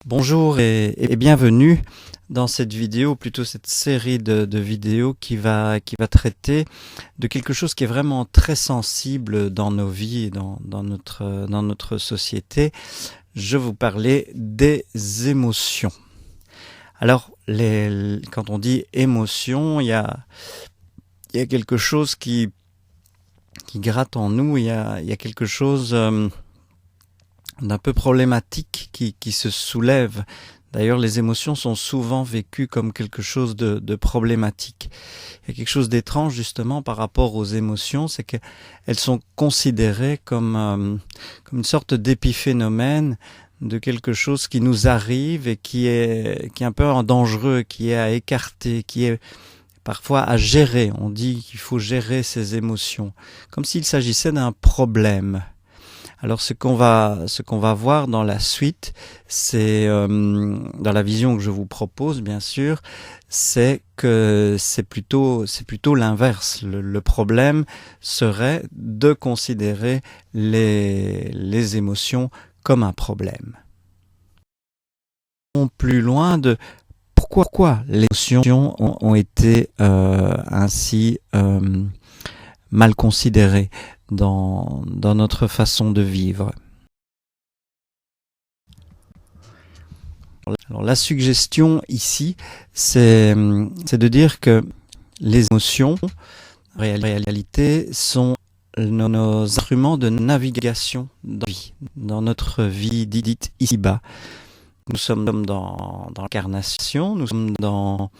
Bonjour et bienvenue dans cette vidéo, plutôt cette série de vidéos qui va traiter de quelque chose qui est vraiment très sensible dans nos vies et dans notre société. Je vais vous parler des émotions. Alors, quand on dit émotion, il y a quelque chose qui gratte en nous, il y a quelque chose d'un peu problématique qui se soulève. D'ailleurs, les émotions sont souvent vécues comme quelque chose de problématique. Il y a quelque chose d'étrange justement par rapport aux émotions, c'est qu'elles sont considérées comme une sorte d'épiphénomène, de quelque chose qui nous arrive et qui est un peu dangereux, qui est à écarter, qui est parfois à gérer. On dit qu'il faut gérer ses émotions, comme s'il s'agissait d'un problème. Alors ce qu'on va voir dans la suite, c'est dans la vision que je vous propose bien sûr, c'est que c'est plutôt l'inverse. Le problème serait de considérer les émotions comme un problème. Plus loin de pourquoi les émotions ont été ainsi mal considérées dans notre façon de vivre. Alors la suggestion ici, c'est de dire que les émotions, en réalité, sont nos instruments de navigation dans notre vie dite ici-bas. Nous sommes dans l'incarnation, nous sommes dans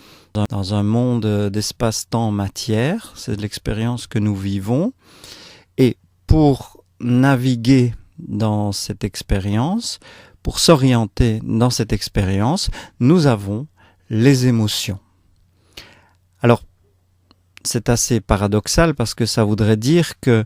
un monde d'espace-temps matière, c'est l'expérience que nous vivons. Et pour naviguer dans cette expérience, pour s'orienter dans cette expérience, nous avons les émotions. Alors, c'est assez paradoxal parce que ça voudrait dire que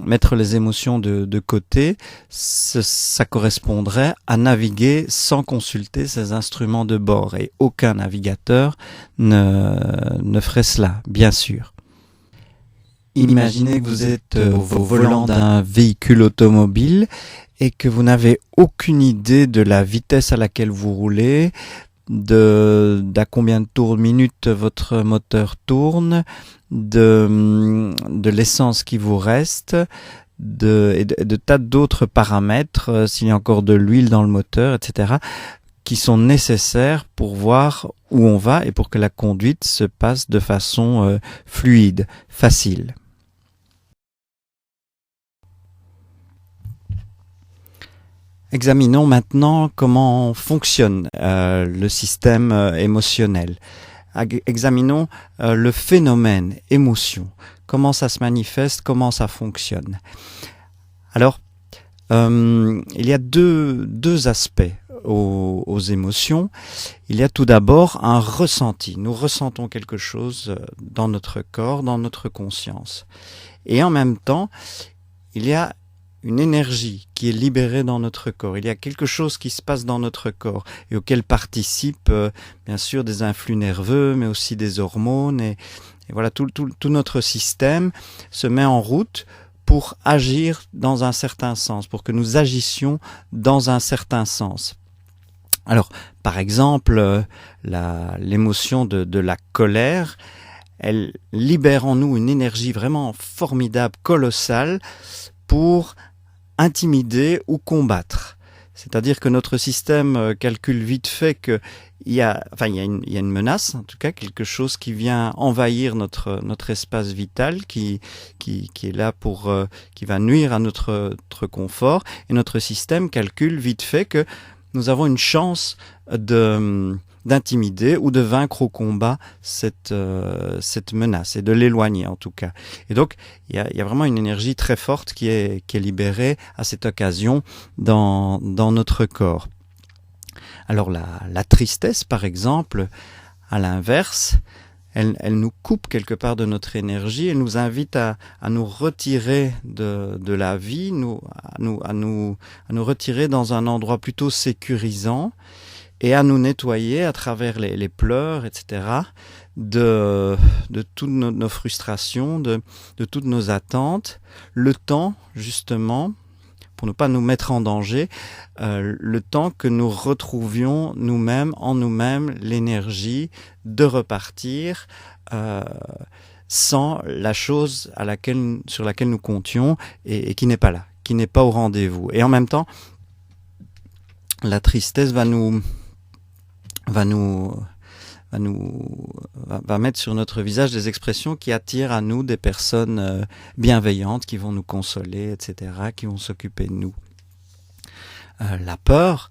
mettre les émotions de côté, ça correspondrait à naviguer sans consulter ses instruments de bord. Et aucun navigateur ne ferait cela, bien sûr. Imaginez que vous êtes au volant d'un véhicule automobile et que vous n'avez aucune idée de la vitesse à laquelle vous roulez, d'à combien de tours minute votre moteur tourne, de l'essence qui vous reste, et de tas d'autres paramètres, s'il y a encore de l'huile dans le moteur, etc., qui sont nécessaires pour voir où on va et pour que la conduite se passe de façon fluide, facile. Examinons maintenant comment fonctionne le système émotionnel. Examinons le phénomène émotion, comment ça se manifeste, comment ça fonctionne. Alors, il y a deux aspects aux émotions. Il y a tout d'abord un ressenti. Nous ressentons quelque chose dans notre corps, dans notre conscience. Et en même temps, il y a une énergie qui est libérée dans notre corps. Il y a quelque chose qui se passe dans notre corps et auquel participent bien sûr des influx nerveux, mais aussi des hormones. Et voilà, tout notre système se met en route pour agir dans un certain sens, pour que nous agissions dans un certain sens. Alors, par exemple, l'émotion de la colère, elle libère en nous une énergie vraiment formidable, colossale, pour intimider ou combattre. C'est-à-dire que notre système calcule vite fait qu'il y a une menace, en tout cas quelque chose qui vient envahir notre espace vital, qui est là qui va nuire à notre confort, et notre système calcule vite fait que nous avons une chance d'intimider ou de vaincre au combat cette menace et de l'éloigner en tout cas. Et donc il y a vraiment une énergie très forte qui est libérée à cette occasion dans notre corps. Alors la tristesse par exemple, à l'inverse, elle nous coupe quelque part de notre énergie, elle nous invite à nous retirer de la vie, à nous retirer dans un endroit plutôt sécurisant et à nous nettoyer à travers les pleurs, etc., de toutes nos frustrations, de toutes nos attentes, le temps, justement, pour ne pas nous mettre en danger, le temps que nous retrouvions nous-mêmes, en nous-mêmes, l'énergie de repartir sans la chose sur laquelle nous comptions et qui n'est pas là, qui n'est pas au rendez-vous. Et en même temps, la tristesse va mettre sur notre visage des expressions qui attirent à nous des personnes bienveillantes qui vont nous consoler, etc., qui vont s'occuper de nous. La peur,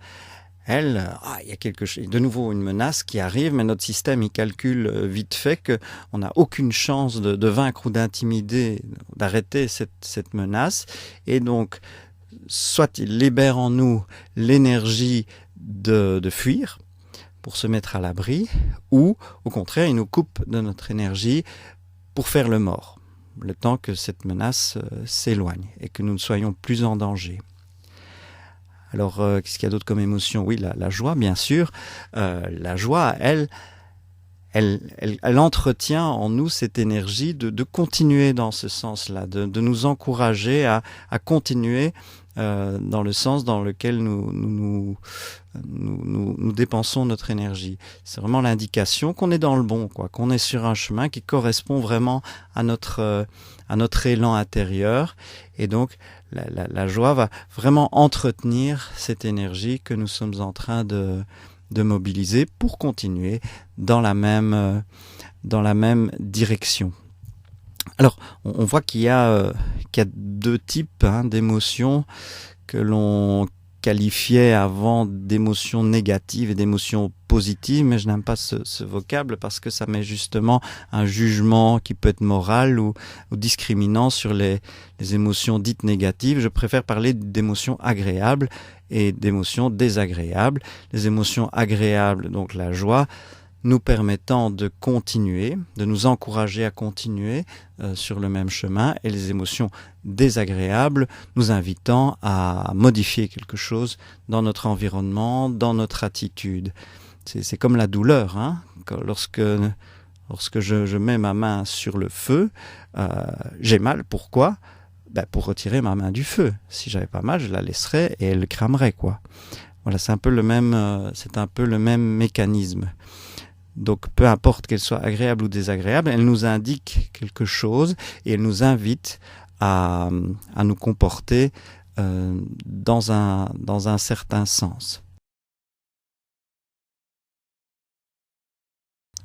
elle, il y a quelque chose, de nouveau une menace qui arrive, mais notre système il calcule vite fait que on n'a aucune chance de vaincre ou d'intimider, d'arrêter cette menace, et donc soit il libère en nous l'énergie de fuir pour se mettre à l'abri, ou au contraire il nous coupe de notre énergie pour faire le mort, le temps que cette menace s'éloigne et que nous ne soyons plus en danger. Alors, qu'est-ce qu'il y a d'autre comme émotion? Oui, la joie, bien sûr. La joie, elle entretient en nous cette énergie de continuer dans ce sens-là, de nous encourager à continuer dans le sens dans lequel nous dépensons notre énergie. C'est vraiment l'indication qu'on est dans le bon, quoi, qu'on est sur un chemin qui correspond vraiment à notre élan intérieur. Et donc, la joie va vraiment entretenir cette énergie que nous sommes en train de mobiliser pour continuer dans la même direction. Alors, on voit qu'il y a deux types d'émotions que l'on qualifiait avant d'émotions négatives et d'émotions positives, mais je n'aime pas ce vocable parce que ça met justement un jugement qui peut être moral ou discriminant sur les émotions dites négatives. Je préfère parler d'émotions agréables et d'émotions désagréables. Les émotions agréables, donc la joie, nous permettant de continuer, de nous encourager à continuer sur le même chemin, et les émotions désagréables nous invitant à modifier quelque chose dans notre environnement, dans notre attitude. C'est comme la douleur, hein. Lorsque je mets ma main sur le feu, j'ai mal. Pourquoi? Pour retirer ma main du feu. Si j'avais pas mal, je la laisserais et elle cramerait, quoi. Voilà, c'est un peu le même mécanisme. Donc, peu importe qu'elle soit agréable ou désagréable, elle nous indique quelque chose et elle nous invite à nous comporter dans un certain sens.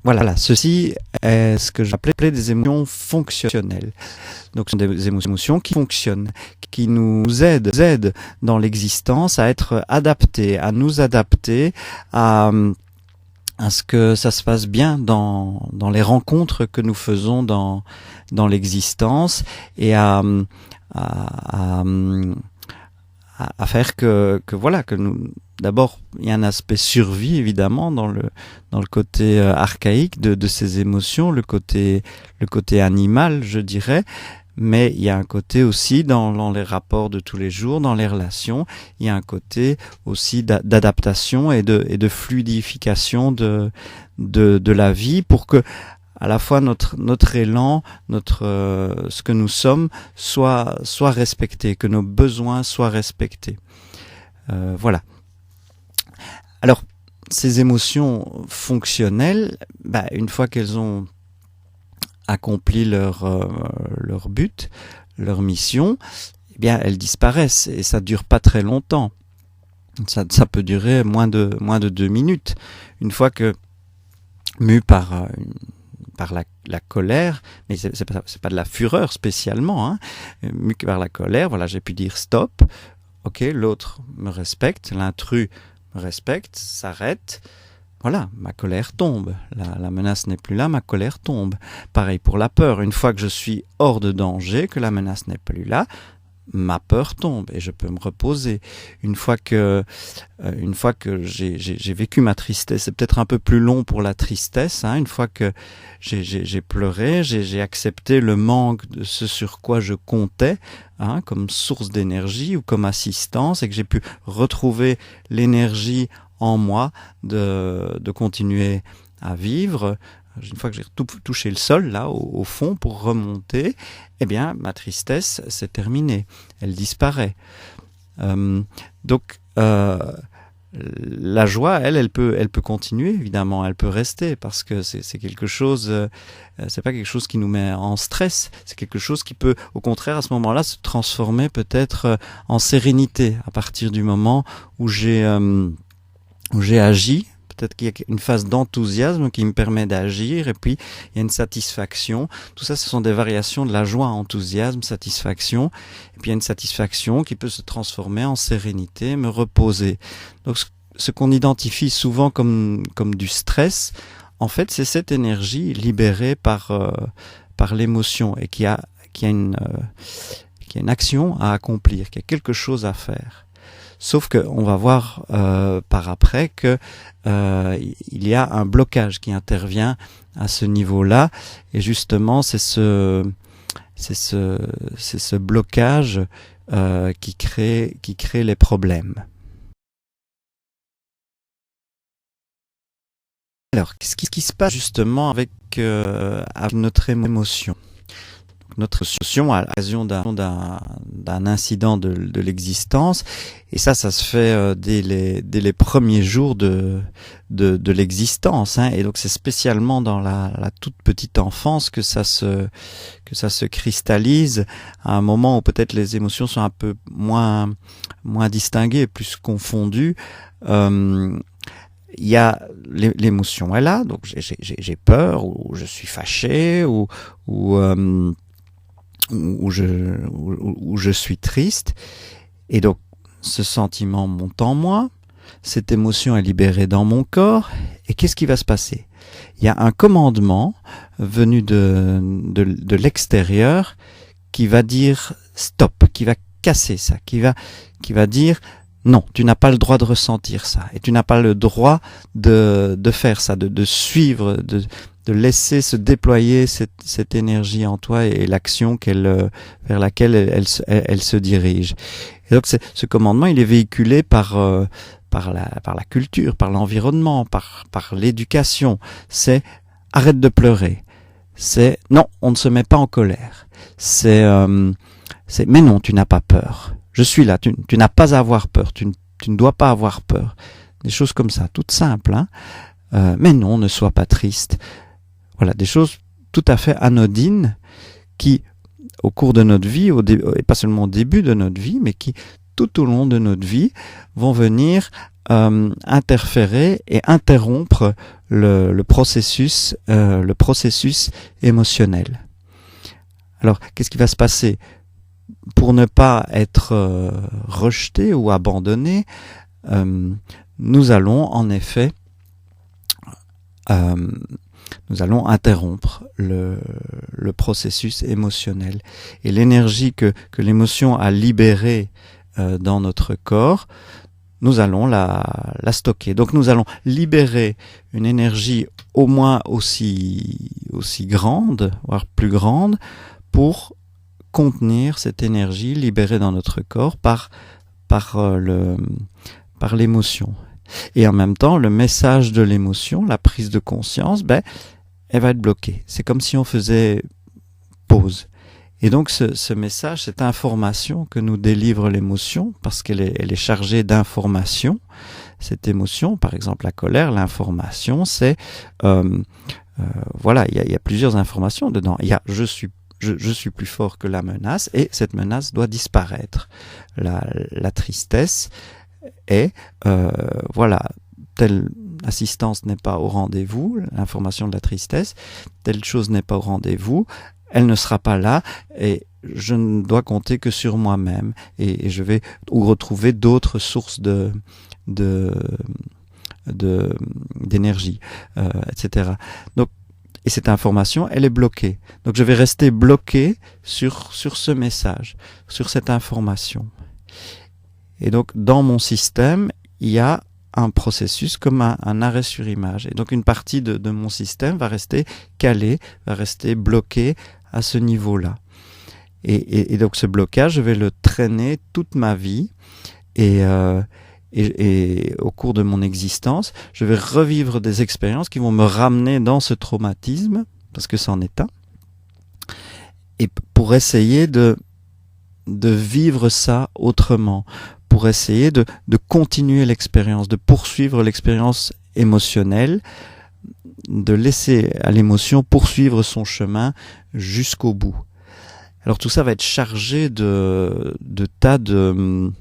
Voilà, ceci est ce que j'appelais des émotions fonctionnelles. Donc, ce sont des émotions qui fonctionnent, qui nous aident dans l'existence à être adaptés, à nous adapter à ce que ça se passe bien dans les rencontres que nous faisons dans l'existence, et à faire que nous, d'abord, il y a un aspect survie évidemment dans le côté archaïque de ces émotions, le côté animal, je dirais. Mais il y a un côté aussi dans les rapports de tous les jours, dans les relations, il y a un côté aussi d'adaptation et de fluidification de la vie, pour que à la fois notre élan, ce que nous sommes soit respecté, que nos besoins soient respectés. Voilà. Alors, ces émotions fonctionnelles, une fois qu'elles ont accompli leur but, leur mission, eh bien elles disparaissent, et ça dure pas très longtemps. Ça peut durer moins de 2 minutes. Une fois que, mu par la colère, mais c'est pas de la fureur spécialement, hein, mu par la colère, voilà, j'ai pu dire stop. Ok, l'autre me respecte, l'intrus me respecte, s'arrête. Voilà, ma colère tombe. La menace n'est plus là, ma colère tombe. Pareil pour la peur. Une fois que je suis hors de danger, que la menace n'est plus là, ma peur tombe et je peux me reposer. Une fois que j'ai vécu ma tristesse, c'est peut-être un peu plus long pour la tristesse, hein. Une fois que j'ai pleuré, j'ai accepté le manque de ce sur quoi je comptais, hein, comme source d'énergie ou comme assistance, et que j'ai pu retrouver l'énergie en moi de continuer à vivre. Une fois que j'ai touché le sol, là, au fond, pour remonter, eh bien, ma tristesse, c'est terminé. Elle disparaît. Donc la joie, elle peut continuer évidemment, elle peut rester parce que c'est quelque chose, c'est pas quelque chose qui nous met en stress, c'est quelque chose qui peut, au contraire, à ce moment-là, se transformer peut-être en sérénité à partir du moment où j'ai agi. Peut-être qu'il y a une phase d'enthousiasme qui me permet d'agir, et puis il y a une satisfaction. Tout ça, ce sont des variations de la joie, enthousiasme, satisfaction. Et puis il y a une satisfaction qui peut se transformer en sérénité, me reposer. Donc ce qu'on identifie souvent comme du stress, en fait, c'est cette énergie libérée par l'émotion et qui a une action à accomplir, qui a quelque chose à faire. Sauf que on va voir par après que il y a un blocage qui intervient à ce niveau-là, et justement c'est ce blocage qui crée les problèmes. Alors, qu'est-ce qui se passe justement avec notre émotion? Notre émotion à l'occasion d'un incident de l'existence, et ça se fait dès les premiers jours de l'existence, hein. Et donc c'est spécialement dans la toute petite enfance que ça se cristallise, à un moment où peut-être les émotions sont un peu moins distinguées, plus confondues. Il y a l'émotion est là, donc j'ai peur, ou je suis fâché, ou je suis triste, et donc ce sentiment monte en moi, cette émotion est libérée dans mon corps, et qu'est-ce qui va se passer? Il y a un commandement venu de l'extérieur qui va dire stop, qui va casser ça, qui va dire non, tu n'as pas le droit de ressentir ça, et tu n'as pas le droit de faire ça, de suivre, de laisser se déployer cette énergie en toi et l'action vers laquelle elle se dirige. Et donc ce commandement, il est véhiculé par la culture, par l'environnement, par l'éducation. C'est arrête de pleurer. C'est non, on ne se met pas en colère. C'est mais non, tu n'as pas peur. Je suis là, tu n'as pas à avoir peur, tu ne dois pas avoir peur. Des choses comme ça, toutes simples, hein. Mais non, ne sois pas triste. Voilà, des choses tout à fait anodines qui, au cours de notre vie, et pas seulement au début de notre vie, mais qui, tout au long de notre vie, vont venir interférer et interrompre le processus émotionnel. Alors, qu'est-ce qui va se passer? Pour ne pas être rejeté ou abandonné, nous allons en effet interrompre le processus émotionnel. Et l'énergie que l'émotion a libérée dans notre corps, nous allons la stocker. Donc nous allons libérer une énergie au moins aussi grande, voire plus grande, pour contenir cette énergie libérée dans notre corps par l'émotion. Et en même temps, le message de l'émotion, la prise de conscience, elle va être bloquée. C'est comme si on faisait pause. Et donc ce message, cette information que nous délivre l'émotion, parce qu'elle est chargée d'informations, cette émotion, par exemple la colère, l'information, c'est voilà, il y a plusieurs informations dedans. Il y a je suis plus fort que la menace, et cette menace doit disparaître. La tristesse est voilà, telle assistance n'est pas au rendez-vous, l'information de la tristesse, telle chose n'est pas au rendez-vous, elle ne sera pas là, et je ne dois compter que sur moi-même, et je vais retrouver d'autres sources d'énergie, etc. Donc, et cette information, elle est bloquée. Donc je vais rester bloqué sur ce message, sur cette information. Et donc dans mon système, il y a un processus comme un arrêt sur image. Et donc une partie de mon système va rester calée, va rester bloquée à ce niveau-là. Et donc ce blocage, je vais le traîner toute ma vie. Et au cours de mon existence, je vais revivre des expériences qui vont me ramener dans ce traumatisme, parce que c'en est un, et pour essayer de vivre ça autrement, pour essayer de continuer l'expérience, de poursuivre l'expérience émotionnelle, de laisser à l'émotion poursuivre son chemin jusqu'au bout. Alors tout ça va être chargé de tas de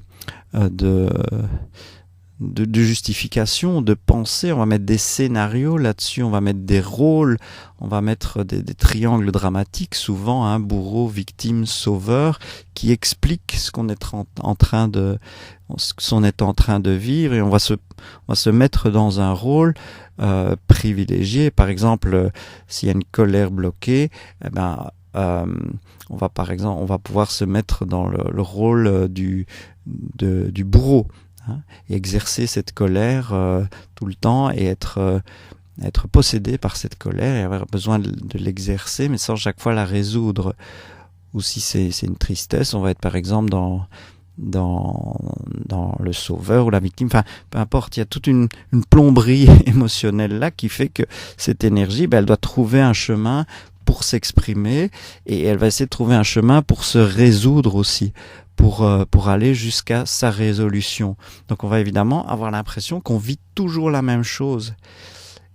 justifications, de pensées. On va mettre des scénarios là-dessus, on va mettre des rôles, on va mettre des triangles dramatiques, souvent, hein, bourreau, victime, sauveur, qui expliquent ce qu'on est en train de vivre, et on va se mettre dans un rôle privilégié. Par exemple, s'il y a une colère bloquée, on va pouvoir se mettre dans le rôle du bourreau, hein, et exercer cette colère tout le temps, et être possédé par cette colère, et avoir besoin de l'exercer, mais sans chaque fois la résoudre. Ou si c'est une tristesse, on va être par exemple dans le sauveur ou la victime, enfin peu importe, il y a toute une plomberie émotionnelle là qui fait que cette énergie, elle doit trouver un chemin pour s'exprimer, et elle va essayer de trouver un chemin pour se résoudre aussi, pour aller jusqu'à sa résolution. Donc on va évidemment avoir l'impression qu'on vit toujours la même chose,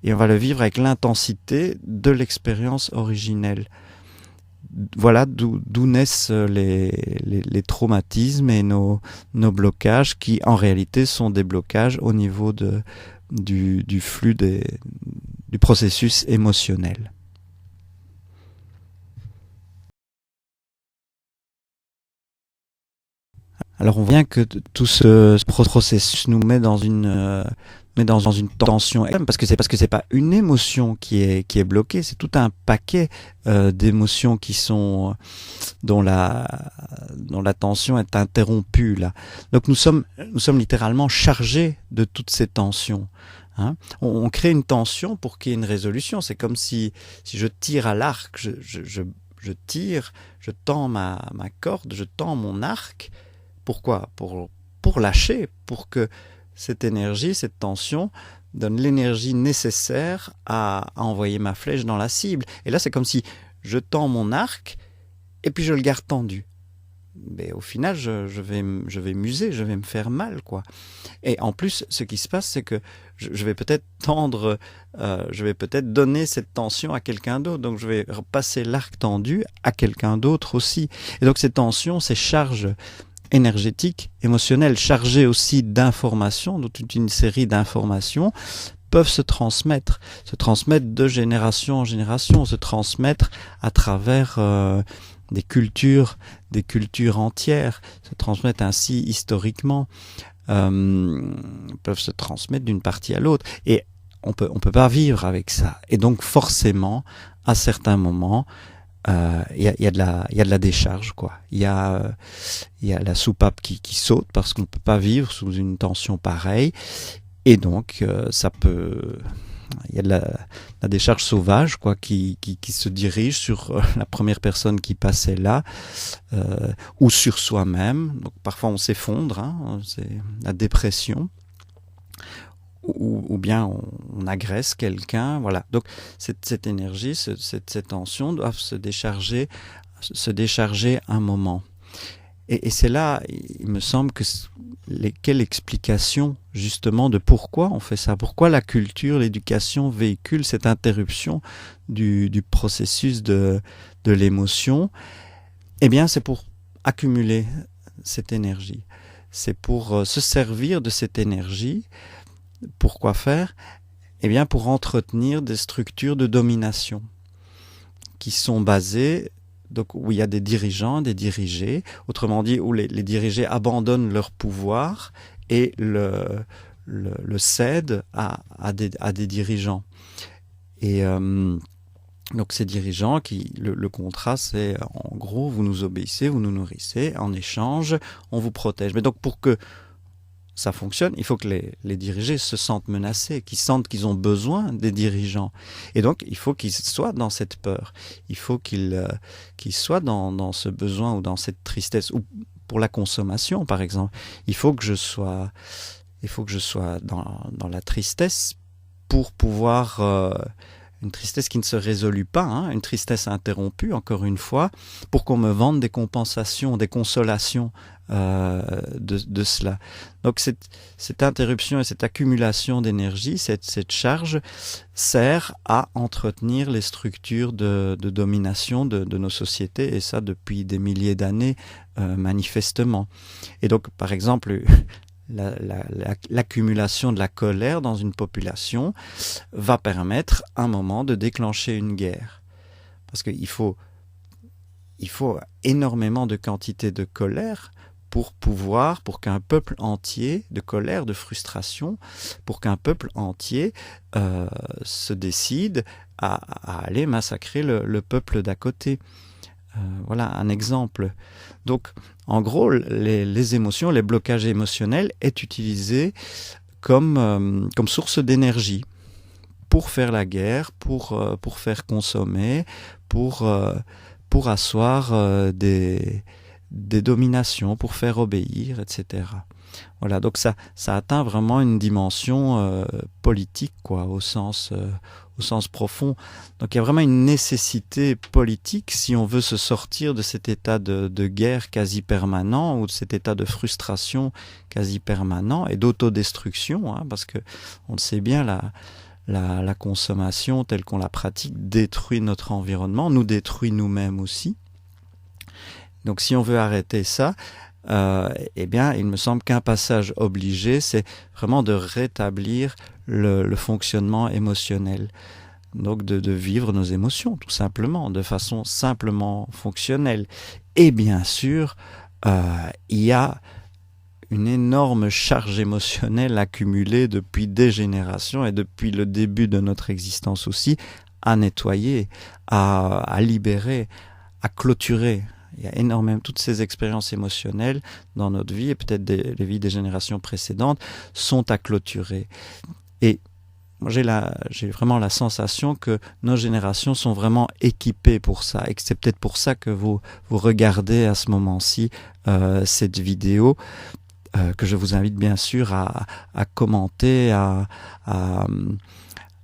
et on va le vivre avec l'intensité de l'expérience originelle. Voilà d'où naissent les traumatismes et nos blocages, qui en réalité sont des blocages au niveau du flux du processus émotionnel. Alors on voit bien que tout ce processus nous met dans une tension extrême, parce que c'est pas une émotion qui est bloquée, c'est tout un paquet d'émotions dont la tension est interrompue là. Donc nous sommes littéralement chargés de toutes ces tensions. Hein. On crée une tension pour qu'il y ait une résolution. C'est comme si je tire à l'arc, je tire, je tends ma corde, je tends mon arc. Pourquoi ? Pour lâcher, pour que cette énergie, cette tension, donne l'énergie nécessaire à envoyer ma flèche dans la cible. Et là, c'est comme si je tends mon arc et puis je le garde tendu. Mais au final, je vais m'user, je vais me faire mal, quoi. Et en plus, ce qui se passe, c'est que je vais peut-être je vais peut-être donner cette tension à quelqu'un d'autre. Donc, je vais repasser l'arc tendu à quelqu'un d'autre aussi. Et donc, ces tensions, ces charges énergétiques, émotionnelles, chargées aussi d'informations, donc toute une série d'informations, peuvent se transmettre de génération en génération, se transmettre à travers des cultures entières, se transmettre ainsi historiquement, peuvent se transmettre d'une partie à l'autre. Et on peut pas vivre avec ça. Et donc forcément, à certains moments, il y a de la décharge, quoi. Il y a la soupape qui saute, parce qu'on peut pas vivre sous une tension pareille. Et donc il y a de la décharge sauvage, quoi, qui se dirige sur la première personne qui passait là, ou sur soi-même. Donc parfois on s'effondre, hein, c'est la dépression. Ou bien on agresse quelqu'un, voilà. Donc cette énergie, cette tension doivent se décharger un moment. Et c'est là, il me semble, que quelle explication justement de pourquoi on fait ça, pourquoi la culture, l'éducation véhicule cette interruption du processus de l'émotion. Eh bien, c'est pour accumuler cette énergie, c'est pour se servir de cette énergie. Pourquoi faire ? Eh bien, pour entretenir des structures de domination qui sont basées, donc où il y a des dirigeants, des dirigés, autrement dit, où les dirigés abandonnent leur pouvoir et le cèdent à des dirigeants. Et donc ces dirigeants, le contrat, c'est en gros, vous nous obéissez, vous nous nourrissez, en échange, on vous protège. Mais donc pour que ça fonctionne, il faut que les dirigés se sentent menacés, qu'ils sentent qu'ils ont besoin des dirigeants. Et donc, il faut qu'ils soient dans cette peur. Il faut qu'ils soient dans ce besoin ou dans cette tristesse. Ou pour la consommation, par exemple. Il faut que je sois dans la tristesse pour pouvoir une tristesse qui ne se résout pas, hein, une tristesse interrompue, encore une fois, pour qu'on me vende des compensations, des consolations de cela. Donc cette interruption et cette accumulation d'énergie, cette charge, sert à entretenir les structures de domination de nos sociétés, et ça depuis des milliers d'années, manifestement. Et donc, par exemple, l'accumulation de la colère dans une population va permettre un moment de déclencher une guerre. Parce qu'il faut énormément de quantité de colère pour qu'un peuple entier, de colère, de frustration, pour qu'un peuple entier se décide à aller massacrer le peuple d'à côté. Voilà un exemple. Donc, en gros, les émotions, les blocages émotionnels est utilisé comme source d'énergie pour faire la guerre, pour faire consommer, pour asseoir des dominations, pour faire obéir, etc. Voilà, donc ça atteint vraiment une dimension politique, quoi, au sens profond. Donc il y a vraiment une nécessité politique si on veut se sortir de cet état de guerre quasi permanent, ou de cet état de frustration quasi permanent et d'autodestruction, hein, parce que on le sait bien, la consommation telle qu'on la pratique détruit notre environnement, nous détruit nous-mêmes aussi. Donc si on veut arrêter ça, eh bien, il me semble qu'un passage obligé, c'est vraiment de rétablir le fonctionnement émotionnel. Donc de vivre nos émotions, tout simplement, de façon simplement fonctionnelle. Et bien sûr, il y a une énorme charge émotionnelle accumulée depuis des générations et depuis le début de notre existence aussi, à nettoyer, à libérer, à clôturer. Il y a énormément, toutes ces expériences émotionnelles dans notre vie, et peut-être les vies des générations précédentes, sont à clôturer. Et moi, j'ai vraiment la sensation que nos générations sont vraiment équipées pour ça, et que c'est peut-être pour ça que vous regardez à ce moment-ci cette vidéo, que je vous invite bien sûr à commenter, à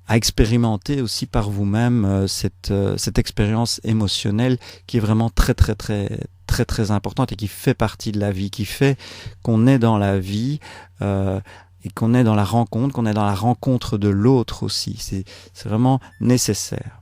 expérimenter aussi par vous-même cette expérience émotionnelle qui est vraiment très très très très très importante et qui fait partie de la vie, qui fait qu'on est dans la vie et qu'on est dans la rencontre de l'autre aussi. C'est vraiment nécessaire.